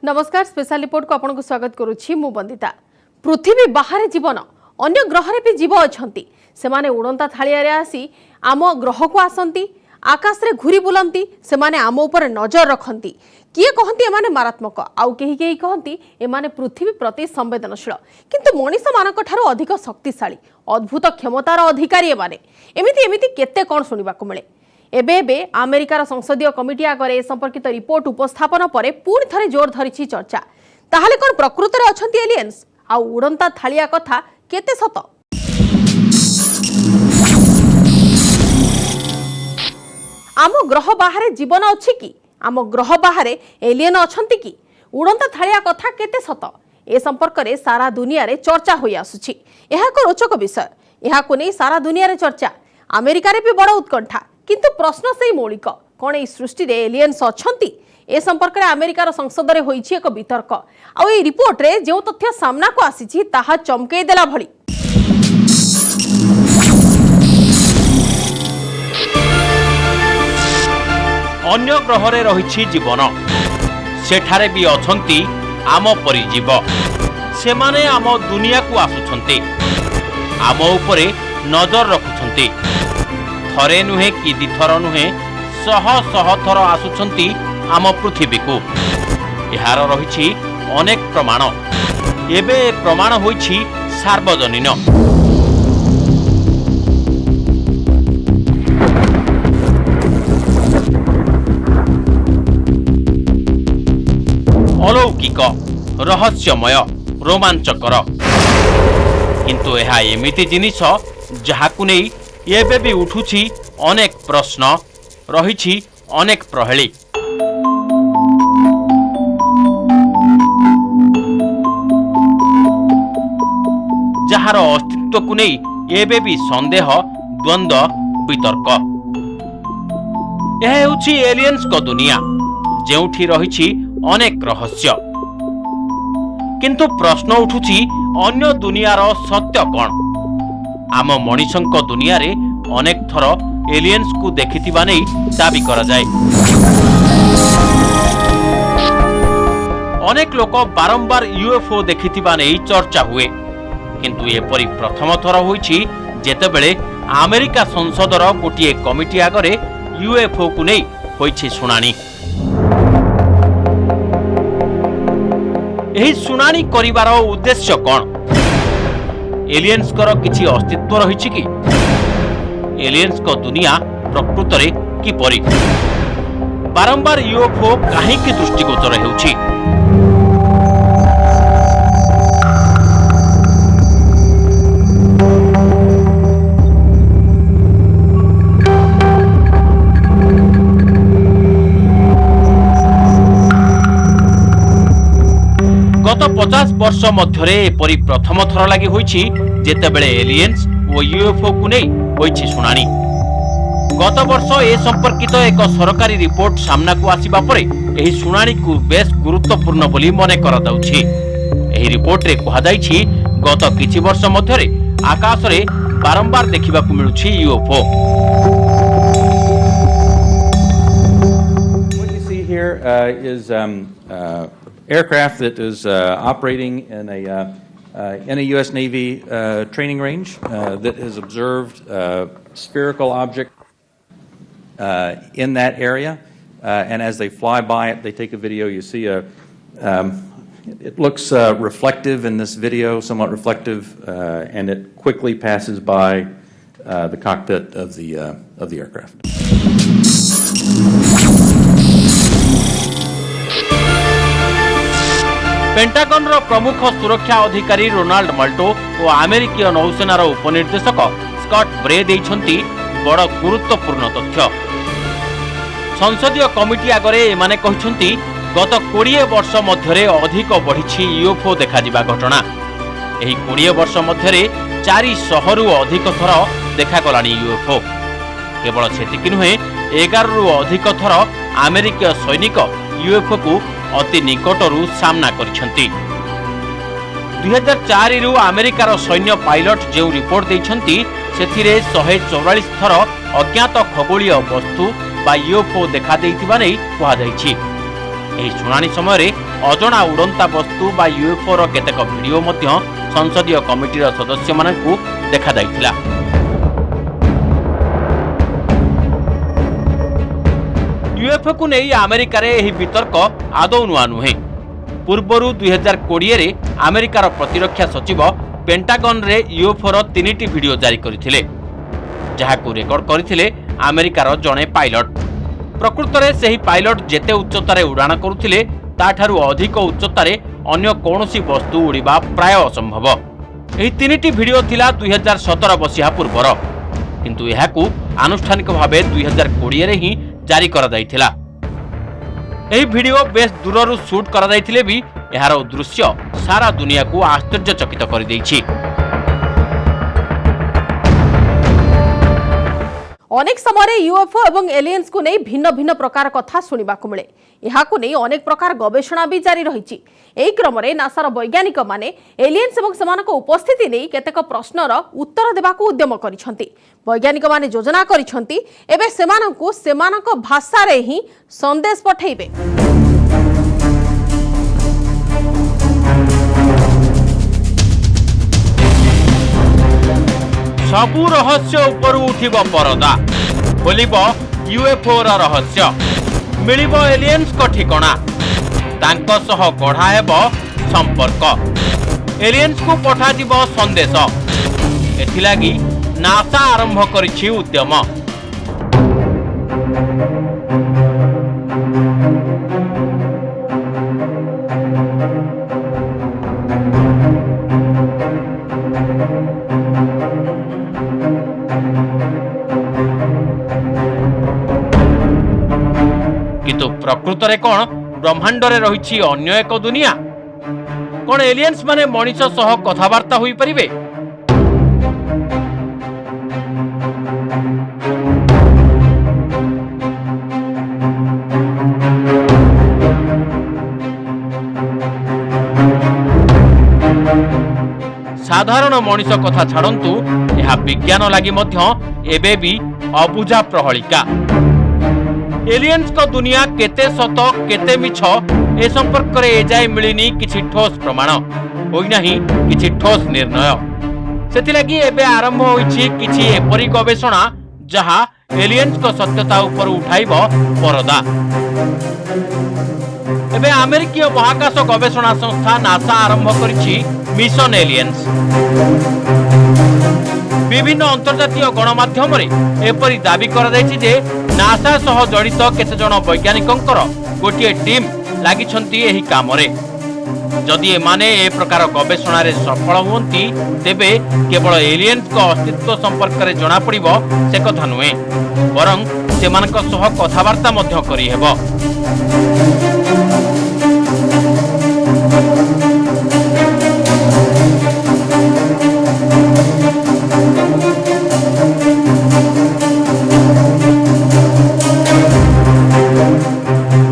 नमस्कार special report को आपको स्वागत करुछि मु बंदिता। पृथ्वी बाहर जीवन अन्य ग्रह रे भी जीव अछंती से माने उड़ंता थालिया रे आसी आम ग्रह को आसंती आकाश रे घुरी बुलंती से माने आम ऊपर नजर रखंती किए कहंती एमाने मारात्मक आउ केही केही कहंती एमाने पृथ्वी प्रति संवेदनशील किंतु मनीष मानक ठारो अधिक शक्तिशाली अद्भुत क्षमतार अधिकारी एमाने एमिति एमिति केते कोन सुनिबा को मिले। एबे अमेरिकार संसदीय कमिटी आगे ए संपर्कित रिपोर्ट उपस्थापन पर पुणी थे जोर धरी चर्चा। ताहले कोन प्रकृत रे अछंती एलियंस आ उड़ंता थालिया कथा केते सत? आम ग्रह बाहर जीवन अछि कि? आम ग्रह बाहर एलियन अछंती कि? उड़ंता थालिया कथा केते सत? ए संपर्क में सारा दुनिया रे चर्चा होई आसुछि। एहा को रोचक विषय। एहा को नै सारा दुनिया रे चर्चा। अमेरिका रे भी बड़ उत्कंठा किंतु प्रश्न से मौलिक कौन ये सृष्टि रे एलियंस अछंती? ए संपर्क में अमेरिकार संसद रे होईछि एक वितर्क आ ए रिपोर्ट रे जो तथ्य सामना को आसीछि ताहा चमकै देला भली। अन्य ग्रह रे रहिछि जीवन सेठारे भी अछंती आम परि जीव से माने आम दुनिया को आसुछंती आम उपरे नजर रखुछंती थरे नुहे कि दिथर नुहे शह शह थर आसुछंती आम पृथ्वी को यार रहिछि अनेक प्रमाण एबे प्रमाण होइछि सार्वजनीन। अलौकिक रहस्यमय रोमांचकर किंतु यह एमिति जिनिस जहाकु नै एबे भी उठुछि अनेक प्रश्न रहिछि अनेक प्रहेली। जहार अस्तित्व को नै एबे भी संदेह द्वंद्व वितर्क। यह हेउछि एलियंस को दुनिया जेउठी रहिछि अनेक रहस्य किंतु प्रश्न उठुछि अन्य दुनियार सत्य कौन? आम मनीषंक दुनिया रे अनेक थर एलियंस को देखिथिबा नै दाबी करा जाय। अनेक लोक बारंबार यूएफओ देखिथिबा नै चर्चा हुए किंतु एपरि प्रथम थर होइछि जेतेबेले अमेरिका संसदर गोटिए कमिटी आगरे यूएफओ को नै होइछि सुनानी। एही सुनानी करिवार उद्देश्य कौन? एलियंस कर किछि अस्तित्व रहिछि कि? एलियंस को दुनिया प्रकृत रे किपरि? बारंबार यूएफओ काहेकि दृष्टिगोचर हेउछि? गत 50 वर्ष मध्यरे एपरि प्रथम थर लागि होइछि जेतेबेले एलियंस ओ यूएफओ को नै होइछि सुनानी। गत वर्ष ए संपर्कित एक सरकारी रिपोर्ट सामना को आसीबा परे एही सुनानी को बेस गुरुत्वपूर्ण बोली मने करा दाउछि। एही रिपोर्ट रे कहा जाइछि गत किछि वर्ष मध्यरे आकाश रे बारंबार देखिबा को मिलुछि UFO. What you see here is aircraft that is operating in a U.S. Navy training range that has observed spherical object in that area, and as they fly by it, they take a video. You see it looks reflective in this video, somewhat reflective, and it quickly passes by the cockpit of the aircraft. Pentagon रो प्रमुख सुरक्षा अधिकारी Ronald मल्टो और अमेरिकीय नौसेनार उपनिर्देशक Scott ब्रे देइछंती बड़ गुरुत्वपूर्ण तथ्य। संसदीय committee आगरे एमाने कहिछंती गत 20 वर्ष मध्यरे अधिक बढ़िछि यूएफओ देखा जिबा घटना। एही 20 वर्ष मध्यरे 400 रु अधिक थर देखा गलानी यूएफओ। केवल सेतिकि नुहे 11 रु अधिक थर अमेरिकीय सैनिक यूएफओ को अति निकटरू सामना करिसंती। 2004 रु अमेरिकार सैन्य पायलट जो रिपोर्ट देइछंती सेथिरे 144 थर अज्ञात खगोलीय वस्तु बा यूएफओ देखा देइथिबा नै कहा जाइछि। ଏହି ଶୁଣାଣି ସମୟରେ ଅଜଣା ଉଡ଼ନ୍ତା ବସ୍ତୁ ବା ୟୁଏଫଓର କେତେକ ଭିଡିଓ ମଧ୍ୟ ସଂସଦୀୟ କମିଟିର ସଦସ୍ୟମାନଙ୍କୁ ଦେଖାଯାଇଥିଲା। ୟୁଏଫଓକୁ ନେଇ ଆମେରିକାରେ ଏହି ବିତର୍କ ଆଦୌ ନୂଆ ନୁହେଁ। ପୂର୍ବରୁ 2020ରେ ଆମେରିକାର ପ୍ରତିରକ୍ଷା ସଚିବ ପେଣ୍ଟାଗନରେ ୟୁଏଫଓର 3ଟି ଭିଡିଓ ଜାରି କରିଥିଲେ, ଯାହାକୁ ରେକର୍ଡ କରିଥିଲେ ଆମେରିକାର ଜଣେ ପାଇଲଟ। ପ୍ରକୃତରେ ସେହି ପାଇଲଟ ଯେତେ ଉଚ୍ଚତାରେ ଉଡ଼ାଣ କରୁଥିଲେ ତାଠାରୁ ଅଧିକ ଉଚ୍ଚତାରେ ଅନ୍ୟ କୌଣସି ବସ୍ତୁ ଉଡ଼ିବା ପ୍ରାୟ ଅସମ୍ଭବ। ଏହି 3ଟି ଭିଡିଓ ଥିଲା 2017 ମସିହା ପୂର୍ବର, କିନ୍ତୁ ଏହାକୁ ଆନୁଷ୍ଠାନିକ ଭାବେ 2020ରେ ହିଁ ଜାରି କରାଯାଇଥିଲା। ଏହି ଭିଡିଓ ବେଶ୍ ଦୂରରୁ ସୁଟ୍ କରାଯାଇଥିଲେ ବି ଏହାର ଦୃଶ୍ୟ ସାରା ଦୁନିଆକୁ ଆଶ୍ଚର୍ଯ୍ୟଚକିତ କରିଦେଇଛି। अनेक समय यूएफओ एवं एलियंस को नहीं भिन्न भिन्न प्रकार कथा शुणा मिले। यहाकु नहीं अनेक प्रकार गवेषणा भी जारी रही। एही क्रम में नासार वैज्ञानिक माने एलियंस एवं सेमानक उपस्थिति नहीं केतेक प्रश्नर उत्तर देबाकू उद्यम करिसेंती। वैज्ञानिक माने योजना करिसेंती एबे सेमानकू सेमानक भाषा रे ही संदेश पठेइबे। सबु रहस्य ऊपर उठिब परदा, खोलिब यूएफओ रहस्य, मिलिब एलियंस को ठिकाना, तांको सह गढ़ा हेब संपर्क, एलियंस को पठाजिब संदेश। एथिलागी नासा आरंभ करिछि उद्यम। किंतु प्रकृतरे कौन ब्रह्मांडरे रही अन्य एक दुनिया? कौन एलियंस माने मनीष सह कथबार्ता हुई परिबे? साधारण मनीष कथा छाड़ंतु यह विज्ञान लगी मध्य एबे भी अबुझा प्रहलिका। एलियंस को दुनिया केते सत केते मिछ ए संपर्क रे एजाय मिलिनी किछि ठोस प्रमाण होई नाही किछि ठोस निर्णय। सेतिलागी एबे आरंभ होईछि किछि एपरि गवेषणा जहा एलियंस को सत्यता ऊपर उठाइबो परदा। एबे अमेरिकीय महाकाश गवेषणा संस्था नासा आरंभ करिछि मिशन एलियंस। विभिन्न अंतर्जातीय गणमाध्यम एपरी दाबी कराଯାଇଛି जे नासा सह जड़ित केते जण वैज्ञानिकंकर गोटे टीम लागिछंती एही कामरे। जदि एमाने ए प्रकार गवेषणा रे सफल हुअंती तेबे केवल एलियंस को अस्तित्व संपर्क रे जणा पड़िबो से कथा नुहे, बरं सेमानक सह कथावार्ता मध्य करि हेबो।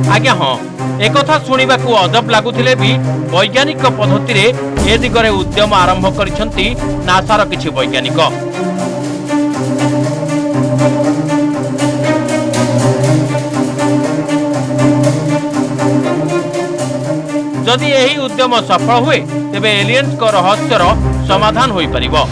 आज्ञा हाँ, एक कथा शुणा अजब लगुले भी वैज्ञानिक पद्धति रे ए दिगरे उद्यम आरंभ करिसेंती नासार किछि वैज्ञानिक। जदि एही उद्यम सफल हुए तेबे एलियंस को रहस्यर समाधान होई परिबो।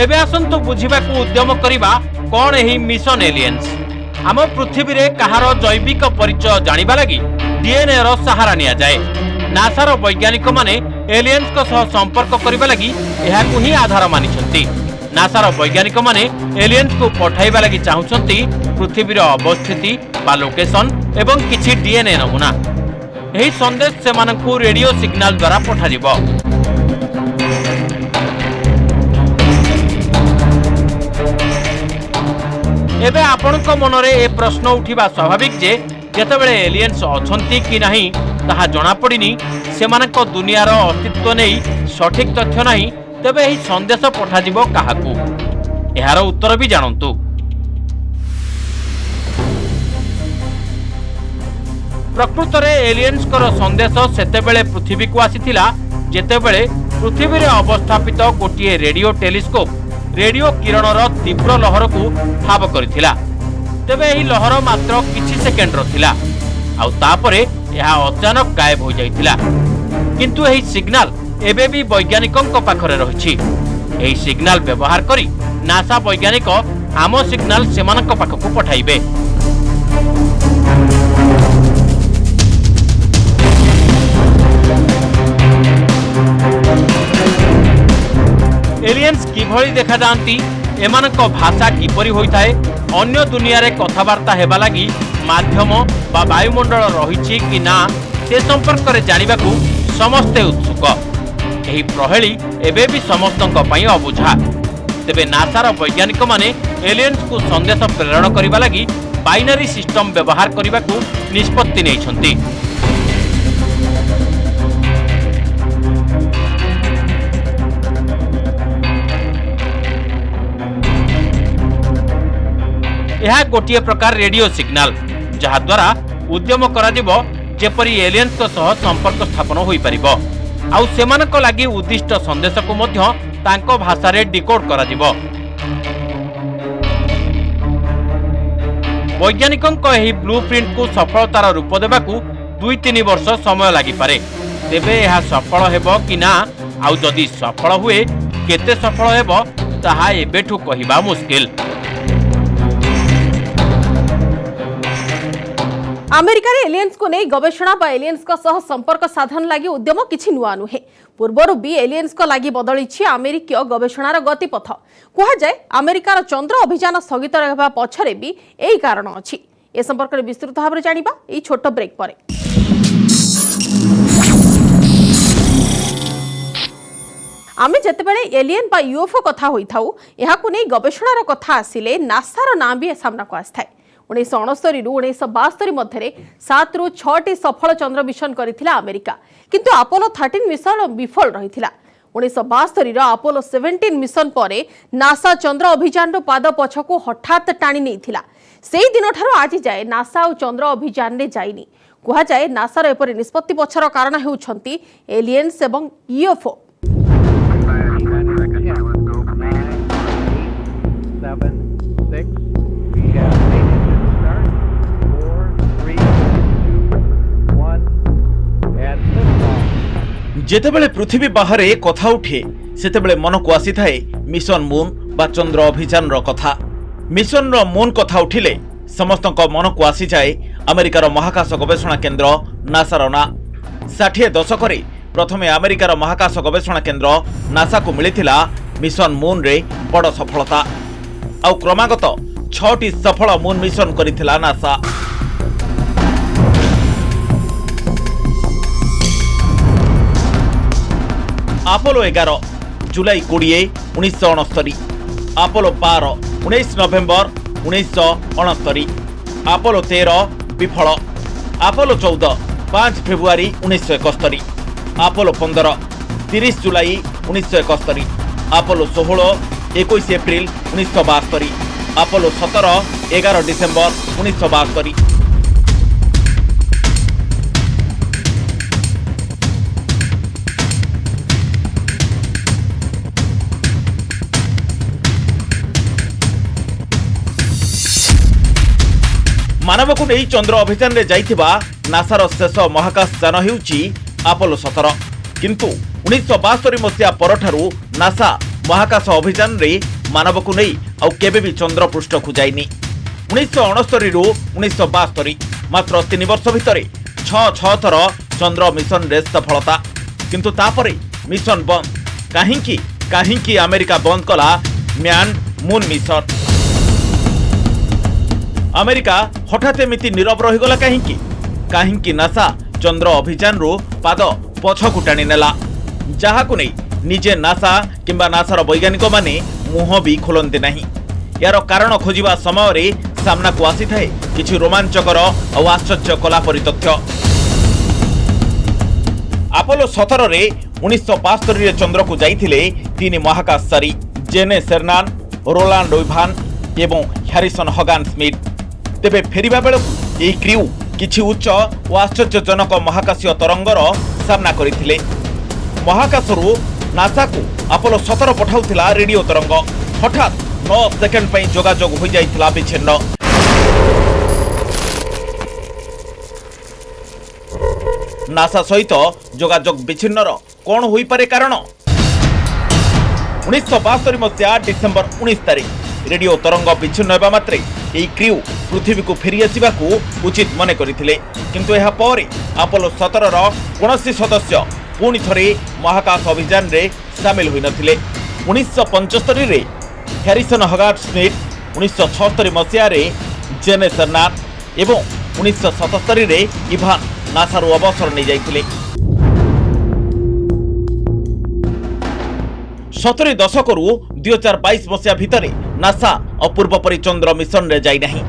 एबे आसंतु बुझिबाकू उद्यम करिबा कोन एही मिशन एलियंस। आम पृथ्वी रे कहार जैविक परिचय जानिबा लागि डीएनए रो सहारा निया जाए। नासार वैज्ञानिक माने एलियंस को सह संपर्क करिबा लागि एहाकू ही आधार मानिछंती। नासार वैज्ञानिक माने एलियंस को पठाइबा लागि चाहुछंती पृथ्वी रो अवस्थिति बा लोकेशन एवं किछि डीएनए नमूना। एही संदेश सेमानकू रेडियो सिग्नल द्वारा पठाजिबो। एबे आपनक मनरे ए प्रश्न उठिबा स्वाभाविक जे जेतेबेले एलियंस अछंती कि नाही ताहा जणा पड़िनी, सेमानक दुनियार अस्तित्व नै सठिक तथ्य नाही, तेबे एही संदेश पठाजिबो काहाकू? एहार उत्तर भी जानंतु। प्रकृत रे एलियंस कर संदेश सेतेबेले पृथ्वी को आसीथिला जेतेबेले पृथ्वी रे अवस्थापित गोटिए रेडियो टेलीस्कोप रेडियो किरणर तीव्र लहर को ठाब करथिला। तेबे एही लहर मात्र किछि सेकेंड रो थिला आउ तापरे यह अचानक गायब हो जाइथिला। किंतु एही सिग्नल एबे भी वैज्ञानिकक पाखरे रहिछि। एही सिग्नल व्यवहार करी नासा वैज्ञानिक आम सिग्नल सेमानक पाखकु पठाइबे। एलियंस किभଳି देखा जाती एमानक भाषा किपरि होइथाए अन्य दुनिया रे कथावार्ता हेबा लागि माध्यम बा वायुमंडल रहिछि कि ना से संपर्क रे जानिबाकू समस्ते उत्सुक। एही प्रहेली एबे भी समस्तक पई अबुझा। तेबे नासार वैज्ञानिक माने एलियंस को संदेश प्रेरण करिबा लागि बाइनरी सिस्टम व्यवहार करिबाकू निष्पत्ति नेइछन्ति। यह गोटे प्रकार रेडियो सिग्नल जहा द्वारा उद्यम कराजिबो जेपरि एलियंस को सह संपर्क स्थापन होई परिबो आउ सेमानक लागि उद्दिष्ट संदेश को मध्य तांको भाषा रे डिकोड कराजिबो। वैज्ञानिकक एही ब्लूप्रिंट को सफलतार रूप देबाकू 2-3 वर्ष समय लागि पारे। तेबे यह सफल हेबो कि ना आउ जदि सफल हुए केते सफल हेबो ताहा एबेठू कहिबा मुश्किल। अमेरिका रे एलियंस को नहीं गवेषणा बा एलियंस का सह संपर्क साधन लागि उद्यम किछि नुआ नुहे। पूर्वरु भी एलियंस को लागि बदलिछि अमेरिकीय गवेषणार गतिपथ। कहा जाए अमेरिकार चंद्र अभियान स्थगित रहबा पछरे भी एही कारण अछि। ए संपर्क रे विस्तृत भाबरे जानिबा एही छोट ब्रेक परे। आमे जतेबेले एलियन बा यूएफओ कथा होइथाउ एहाकु नै गवेषणार कथा आसिले नासार नाम भी सामना को आस्थाय। 1969 रु 1972 मध्य 7 रु 6 सफल चंद्र मिशन करिथिला अमेरिका, किंतु अपोलो 13 मिशन विफल रहिथिला। 1972 अपोलो 17 मिशन परे नासा चंद्र अभियान पाद पछकु हठात टाणी नैथिला। सेही दिन ठारो आज जाए नासा और चंद्र अभियान रे जाइनी। कहा जाए नासार एपरि निष्पत्ति पछर कारण हेउछंती एलियंस एवं यूएफओ। जेतेबेले पृथ्वी बाहर कथा उठे सेतेबेले मन को आसी थाए मिशन मून बा चंद्र अभियान रो कथा। मिशन रो मून कथा उठिले समस्तक मन को आसी जाए अमेरिकार महाकाश गवेषणा केन्द्र नासार ना। 60 दशक रे प्रथमे अमेरिकार महाकाश गवेषणा केन्द्र नासा को मिलिथिला मिशन मून रे बड़ सफलता। आउ क्रमागत 6टी सफल मून मिशन करिथिला नासा। अपोलो 11 जुलाई 20 1969, अपोलो 12 19 नवेम्बर 1969, अपोलो 13 विफल, अपोलो 14 5 फेब्रुआरी 1971, अपोलो 15 30 जुलाई 1971, अपोलो 16 21 एप्रिल 1972, अपोलो 17 11 डिसेम्बर 1972। मानव को नहीं चंद्र अभियान रे जाइथिबा नासार शेष महाकाश यान हेउची अपोलो 17, किंतु 1972 मसिया परठारु नासा महाकाश अभियान रे मानव को नहीं आउ केबे भी चंद्र पृष्ठ को जाइनी। 1969 रु 1972 मात्र 3 वर्ष भितरे 6 थर चंद्र मिशन रे सफलता, किंतु तापरे मिशन बंद। काहींकी अमेरिका बंद कला म्यान मून मिशन। अमेरिका हठात एमिति नीरव रहीगला काहींकी नासा चंद्र अभियान रो पाद पछकु टाणी नेला, जहाकु नै निजे नासा किंबा नासार वैज्ञानिक माने मुह भी खोलंते नहीं। यार कारण खोजिबा समय रे सामना को आसी थाए किछि रोमांचकर और आश्चर्य कला परितथ्य। अपोलो 17 रे 1972 रे चंद्र को जाइथिले 3 महाकाशचारी जेने सेरनान, रोलांड ओइभान एवं हैरिसन हगान स्मिथ। तेबे फेरिबा बेलकु एही क्रू किछि उच्च और आश्चर्यजनक महाकाशीय तरंगर सामना करथिले। महाकाशरू नासा को अपोलो 17 पठाउथिला रेडियो तरंग हठात 9 सेकेंड पई जोगाजोग हो जाइथिला विच्छिन्न। नासा सहित जोगाजोग विच्छिन्नर कौन होई पारे कारण? 1972 मसीहा डिसेम्बर 19 तारिख रेडियो तरंग विच्छिन्न हेबा मात्रे एही क्रू पृथ्वी को फेरी आसिबाकू उचित मने करिथिले, किंतु एहा परे अपोलो 17 रो कोनोसी सदस्य पुणी थरे महाकाश अभियान रे शामिल होई नथिले। 1975 रे हैरिसन हगार्ड स्मिथ, 1976 मसीहा रे जेने सर्नाथ एवं 1977 रे इभान नासारू अवसर नहीं जाइथिले। 70 दशकरू 2022 मसीहा भितरे नासा अपूर्व परि चंद्र मिशन रे जाई नाही।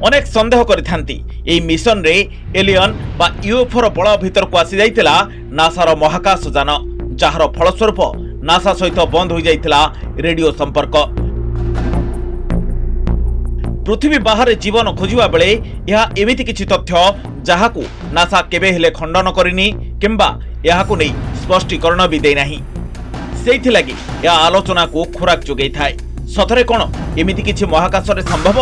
अनेक संदेह करिथांती एई मिशन रे एलियन बा यूएफओ रो बळ भितर को आसी जाइतिला नासार महाकाश यान, जहार फलस्वरूप नासा सहित बंद हो जाइतिला रेडियो संपर्क। पृथ्वी बाहर जीवन खोजिबा बेले यह एमिति किछि तथ्य जहाकू नासा केबे हेले खंडन करिनी किंबा यहाकू नै स्पष्टीकरण भी देई नाही। सेइथि लागि या आलोचना को खुराक जोगै थाए। सतरे कोन एमिति किछि महाकाश रे संभव?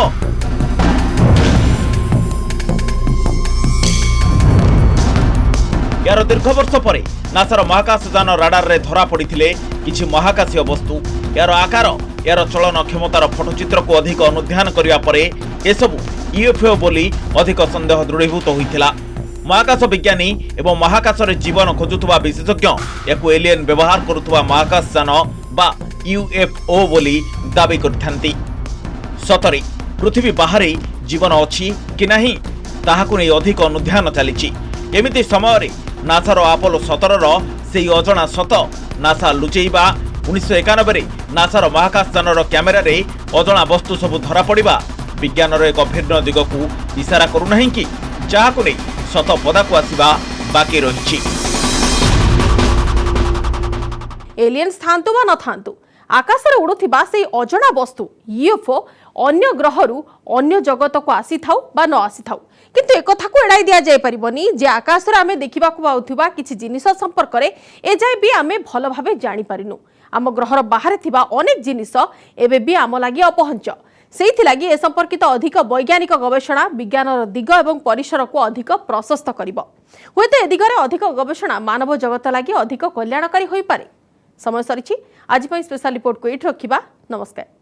यार दीर्घ वर्ष परे नासार महाकाश यान राडार रे धरा पड़िथिले किछि महाकाशीय वस्तु। यार आकार, यार चलन क्षमतार फोटोचित्र को अधिक अनुध्यान करिया परे एसबु यूएफओ बोली अधिक संदेह दृढ़ीभूत होइथिला। महाकाश विज्ञानी एवं महाकाश रे जीवन खोजुथुवा विशेषज्ञ याकू एलियन व्यवहार करुथुवा महाकाश यान बा यूएफओ बोली दाबी करथांती। सतरे पृथ्वी बाहरे जीवन अछि कि नाही ताहाकू नै अधिक अनुध्यान चलिछि। एमिति समय रे नासार अपोलो 17 रो सेही अजଣା सत नासा लुचेइबा 1991 रे नासार महाकाश यानर क्यामेरा रे अजଣା वस्तु सब धरा पड़िबा विज्ञानर एक भिन्न दिग को इशारा करू नहीं कि जहाकू नै सत पदाकू आसिबा बाकी रहिछि। एलियंस थांतु बा न थांतु आकाश रे उड़ुथिबा सेही अजଣା वस्तु यूएफओ अन्य ग्रहरु अन्य जगत को आसी थाउ बा न आसी थाउ, किंतु एक कथा को एड़ाई दिया जाय परिबनी जे आकाश रे आमे देखिबा को आउथिबा किछि जिनिस संपर्क रे ए जाय भी आमे भलो भाबे जानि परिनु। आम ग्रहर बाहर थिबा अनेक जिनिस एबे भी आम लागि अपहंच। सेइथि लागि ए संपर्कित अधिक वैज्ञानिक गवेषणा विज्ञानर दिग एवं परिसर को अधिक प्रशस्त करिबो। होयतो ए दिगरे अधिक गवेषणा मानव जगत लागि अधिक कल्याणकारी होई पारे। समय सरिछि आज पई स्पेशल रिपोर्ट को एठ रखिबा। नमस्कार।